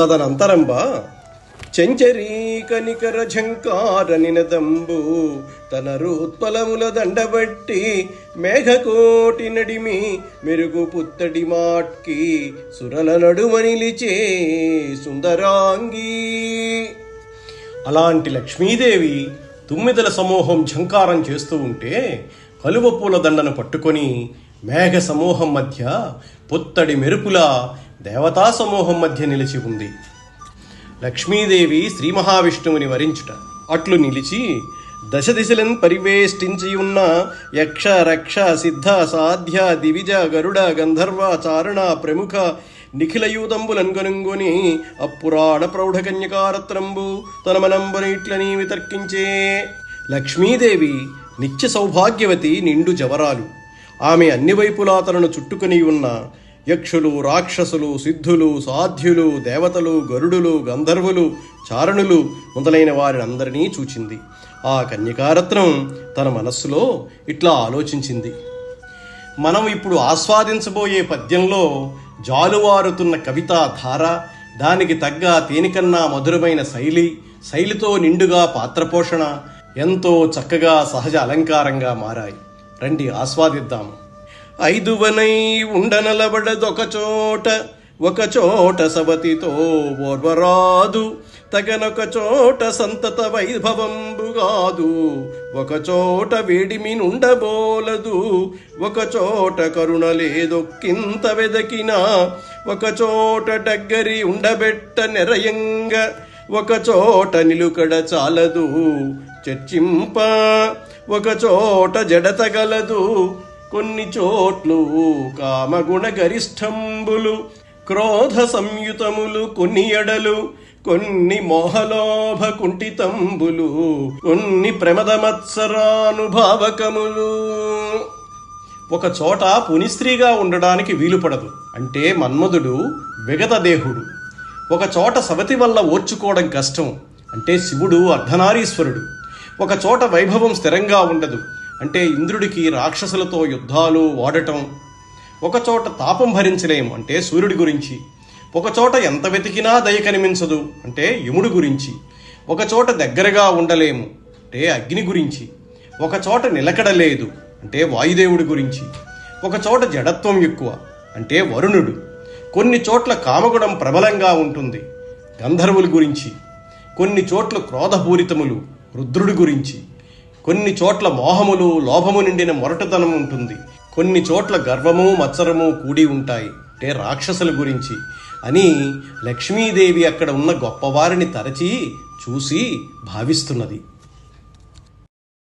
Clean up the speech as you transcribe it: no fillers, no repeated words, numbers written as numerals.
తదనంతరంబ చెంచరీకనికర ఝంకార నినదంబు తన రూత్పలముల దండబట్టి మేఘకోటి నడిమి మెరుగు పుత్తడి మాట్కి సురల నడుమ నిలిచే సుందరాంగీ. అలాంటి లక్ష్మీదేవి తుమ్మిదల సమూహం ఝంకారం చేస్తూ ఉంటే కలువ పూల దండను పట్టుకొని మేఘ సమూహం మధ్య పుత్తడి మెరుపుల దేవతా సమూహం మధ్య నిలిచి ఉంది. లక్ష్మీదేవి శ్రీ మహావిష్ణువుని వరించుట అట్లు నిలిచి దశ దిశలను పరివేష్టించియున్న యక్ష రక్ష సిద్ధ సాధ్య దివిజ గరుడ గంధర్వ చారణ ప్రముఖ నిఖిలయూదంబులన్గొనుంగొని అప్పురాణ ప్రౌఢ కన్యకారత్రంబు తన మనంబున ఇట్లని వితర్కించే. లక్ష్మీదేవి నిత్య సౌభాగ్యవతి నిండు జవరాలు. ఆమె అన్ని వైపులా తనను చుట్టుకొని ఉన్న యక్షులు రాక్షసులు సిద్ధులు సాధ్యులు దేవతలు గరుడులు గంధర్వులు చారణులు మొదలైన వారినందరినీ చూచింది. ఆ కన్యకారత్నం తన మనస్సులో ఇట్లా ఆలోచించింది. మనం ఇప్పుడు ఆస్వాదించబోయే పద్యంలో జాలువారుతున్న కవితా ధార, దానికి తగ్గ తేనికన్నా మధురమైన శైలితో నిండుగా పాత్రపోషణ ఎంతో చక్కగా సహజ అలంకారంగా మారాయి. రండి ఆస్వాదిద్దాము. ఐదువనై ఉండనలబడదొకచోట ఒకచోట సవతితో ఓర్వరాదు తగనొక చోట సంతత వైభవంబుగాదు ఒకచోట వేడిమి నుండబోలదు ఒకచోట కరుణ లేదొక్కింత వెదకినా ఒకచోట డగ్గరి ఉండబెట్ట నెరయంగ ఒకచోట నిలుకడ చాలదు చర్చింప ఒకచోట జడతగలదు కొన్ని చోట్లు కామగుణ గరిష్టంబులు క్రోధ సంయుతములు కొన్ని ఎడలు కొన్ని మోహలోభ కుంఠితంబులు కొన్ని ప్రమదమత్సరానుభావకములు. ఒక చోట పునిస్త్రీగా ఉండడానికి వీలుపడదు అంటే మన్మధుడు విగతదేహుడు. ఒక చోట సవతి వల్ల ఓర్చుకోవడం కష్టం అంటే శివుడు అర్ధనారీశ్వరుడు. ఒక చోట వైభవం స్థిరంగా ఉండదు అంటే ఇంద్రుడికి రాక్షసులతో యుద్ధాలు వాడటం. ఒకచోట తాపం భరించలేము అంటే సూర్యుడి గురించి. ఒకచోట ఎంత వెతికినా దయ కనిపించదు అంటే యముడు గురించి. ఒకచోట దగ్గరగా ఉండలేము అంటే అగ్ని గురించి. ఒకచోట నిలకడలేదు అంటే వాయుదేవుడి గురించి. ఒకచోట జడత్వం ఎక్కువ అంటే వరుణుడు. కొన్ని చోట్ల కామగుణం ప్రబలంగా ఉంటుంది గంధర్వుల గురించి. కొన్ని చోట్ల క్రోధపూరితములు రుద్రుడి గురించి. కొన్ని చోట్ల మోహములు లోభము నిండిన మొరటుతనం ఉంటుంది. కొన్ని చోట్ల గర్వము మత్సరము కూడి ఉంటాయి అంటే రాక్షసుల గురించి అని లక్ష్మీదేవి అక్కడ ఉన్న గొప్పవారిని తరచి చూసి భావిస్తున్నది.